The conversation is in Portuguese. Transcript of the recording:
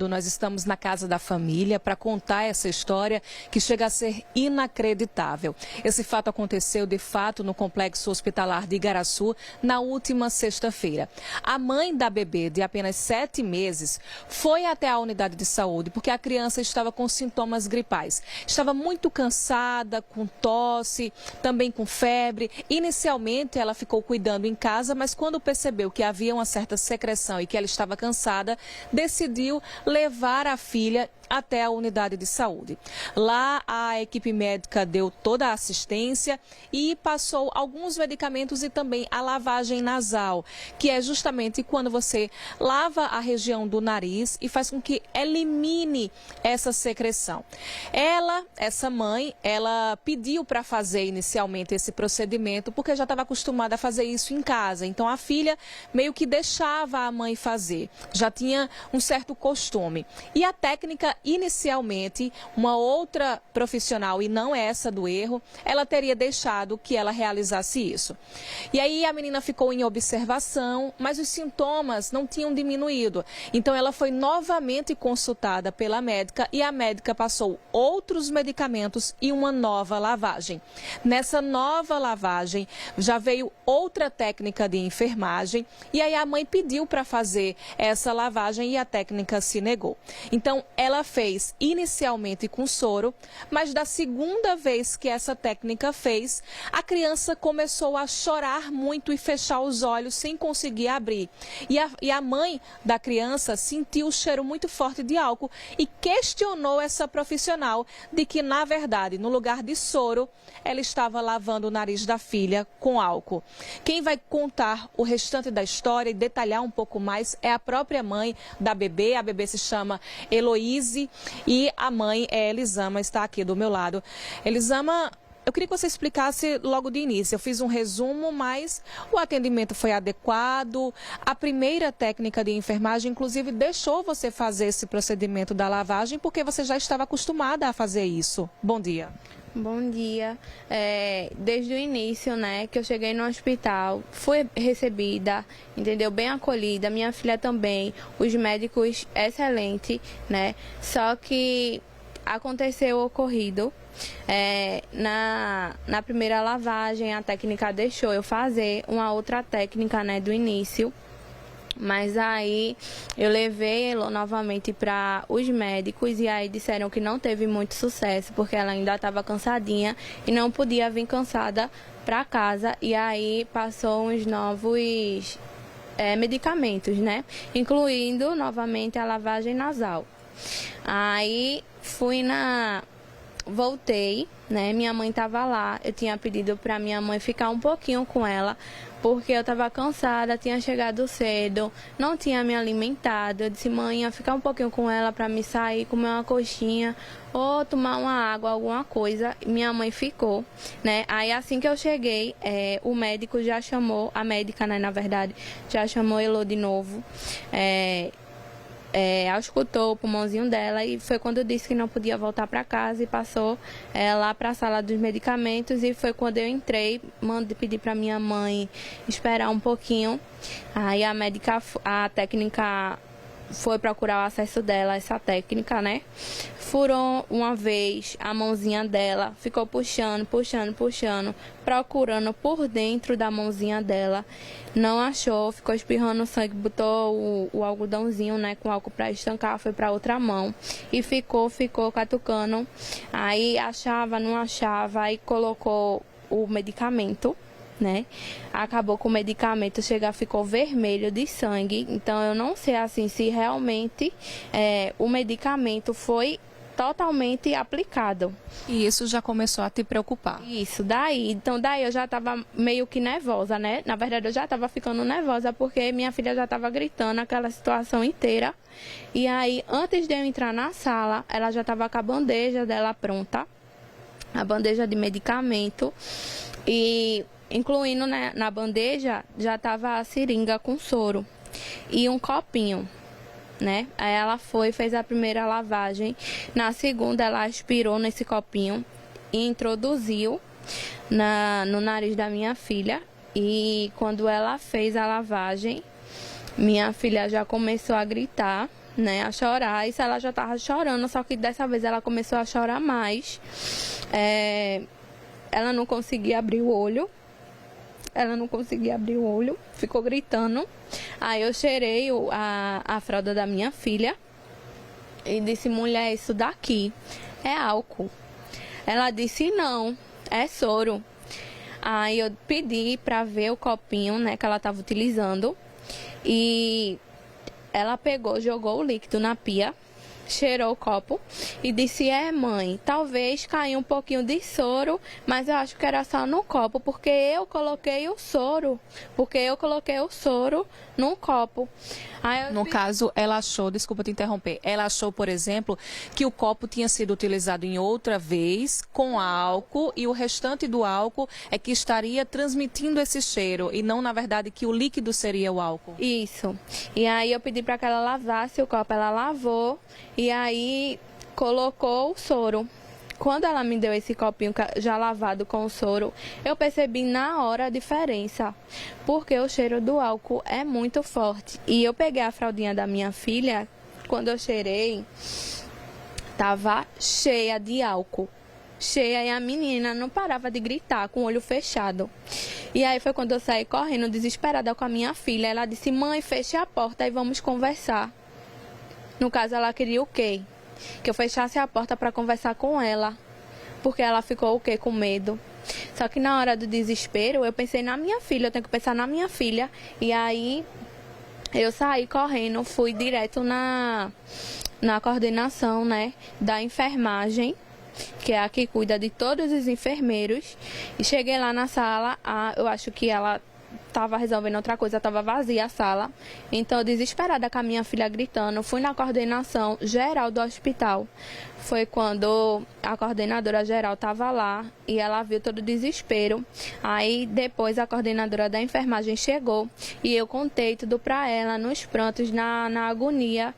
Nós estamos na casa da família para contar essa história que chega a ser inacreditável. Esse fato aconteceu, de fato, no complexo hospitalar de Igaraçu na última sexta-feira. A mãe da bebê, de apenas 7 meses, foi até a unidade de saúde porque a criança estava com sintomas gripais. Estava muito cansada, com tosse, também com febre. Inicialmente, ela ficou cuidando em casa, mas quando percebeu que havia uma certa secreção e que ela estava cansada, decidiu levar a filha até a unidade de saúde. Lá, a equipe médica deu toda a assistência e passou alguns medicamentos e também a lavagem nasal, que é justamente quando você lava a região do nariz e faz com que elimine essa secreção. Essa mãe, ela pediu para fazer inicialmente esse procedimento porque já estava acostumada a fazer isso em casa. Então, a filha meio que deixava a mãe fazer. Já tinha um certo costume. E a técnica, inicialmente, uma outra profissional, e não essa do erro, ela teria deixado que ela realizasse isso. E aí a menina ficou em observação, mas os sintomas não tinham diminuído. Então ela foi novamente consultada pela médica e a médica passou outros medicamentos e uma nova lavagem. Nessa nova lavagem já veio outra técnica de enfermagem e aí a mãe pediu para fazer essa lavagem e a técnica se negou. Então ela fez inicialmente com soro, mas da segunda vez que essa técnica fez, a criança começou a chorar muito e fechar os olhos sem conseguir abrir. E a mãe da criança sentiu o cheiro muito forte de álcool e questionou essa profissional de que, na verdade, no lugar de soro, ela estava lavando o nariz da filha com álcool. Quem vai contar o restante da história e detalhar um pouco mais é a própria mãe da bebê. A bebê se chama Heloíse e a mãe é Elisama, está aqui do meu lado. Elisama, eu queria que você explicasse logo de início. Eu fiz um resumo, mas o atendimento foi adequado. A primeira técnica de enfermagem, inclusive, deixou você fazer esse procedimento da lavagem porque você já estava acostumada a fazer isso. Bom dia. Bom dia. Desde o início, né, que eu cheguei no hospital, fui recebida, entendeu? Bem acolhida, minha filha também, os médicos excelentes, né? Só que aconteceu o ocorrido. Na primeira lavagem, a técnica deixou eu fazer uma outra técnica, né, do início. Mas aí eu levei ela novamente para os médicos e aí disseram que não teve muito sucesso porque ela ainda estava cansadinha e não podia vir cansada para casa. E aí passou uns novos medicamentos, né? Incluindo novamente a lavagem nasal. Aí voltei, né? Minha mãe estava lá, eu tinha pedido para minha mãe ficar um pouquinho com ela, porque eu estava cansada, tinha chegado cedo, não tinha me alimentado. Eu disse, mãe, ia ficar um pouquinho com ela para me sair, comer uma coxinha ou tomar uma água, alguma coisa. Minha mãe ficou, né? Aí assim que eu cheguei, o médico já chamou, a médica, né, na verdade, já chamou Elô de novo. Auscultou o pulmãozinho dela e foi quando eu disse que não podia voltar para casa e passou lá para a sala dos medicamentos. E foi quando eu entrei, pedi para minha mãe esperar um pouquinho. Aí a técnica foi procurar o acesso dela, essa técnica, né? Furou uma vez a mãozinha dela, ficou puxando, procurando por dentro da mãozinha dela. Não achou, ficou espirrando sangue, botou o algodãozinho, né, com álcool para estancar, foi para outra mão. E ficou catucando. Aí achava, não achava, aí colocou o medicamento, né? Acabou com o medicamento, ficou vermelho de sangue. Então eu não sei assim se realmente o medicamento foi totalmente aplicado. E isso já começou a te preocupar? Isso, então daí eu já estava meio que nervosa, né? Na verdade eu já estava ficando nervosa porque minha filha já estava gritando aquela situação inteira. E aí, antes de eu entrar na sala, ela já estava com a bandeja dela pronta, a bandeja de medicamento, e incluindo, né, na bandeja já estava a seringa com soro e um copinho, né? Aí ela fez a primeira lavagem. Na segunda ela aspirou nesse copinho e introduziu no nariz da minha filha. E quando ela fez a lavagem, minha filha já começou a gritar, né, a chorar. Isso ela já estava chorando, só que dessa vez ela começou a chorar mais. Ela não conseguia abrir o olho. Ficou gritando. Aí eu cheirei a fralda da minha filha e disse: mulher, isso daqui é álcool. Ela disse: não, é soro. Aí eu pedi para ver o copinho, né, que ela estava utilizando. E ela pegou, jogou o líquido na pia, cheirou o copo e disse: mãe, talvez caiu um pouquinho de soro, mas eu acho que era só no copo, porque eu coloquei o soro num copo. No caso, ela achou, desculpa te interromper, ela achou, por exemplo, que o copo tinha sido utilizado em outra vez com álcool e o restante do álcool é que estaria transmitindo esse cheiro e não, na verdade, que o líquido seria o álcool. Isso. E aí eu pedi para que ela lavasse o copo, ela lavou e aí colocou o soro. Quando ela me deu esse copinho já lavado com o soro, eu percebi na hora a diferença, porque o cheiro do álcool é muito forte. E eu peguei a fraldinha da minha filha, quando eu cheirei, estava cheia de álcool. Cheia, e a menina não parava de gritar com o olho fechado. E aí foi quando eu saí correndo, desesperada com a minha filha. Ela disse: mãe, feche a porta e vamos conversar. No caso, ela queria o quê? Que eu fechasse a porta para conversar com ela, porque ela ficou o quê? Com medo. Só que na hora do desespero, eu pensei na minha filha, eu tenho que pensar na minha filha. E aí eu saí correndo, fui direto na coordenação, né, da enfermagem, que é a que cuida de todos os enfermeiros. E cheguei lá na sala, eu acho que ela estava resolvendo outra coisa, estava vazia a sala. Então, desesperada com a minha filha gritando, fui na coordenação geral do hospital. Foi quando a coordenadora geral estava lá e ela viu todo o desespero. Aí, depois, a coordenadora da enfermagem chegou e eu contei tudo para ela, nos prantos, na agonia.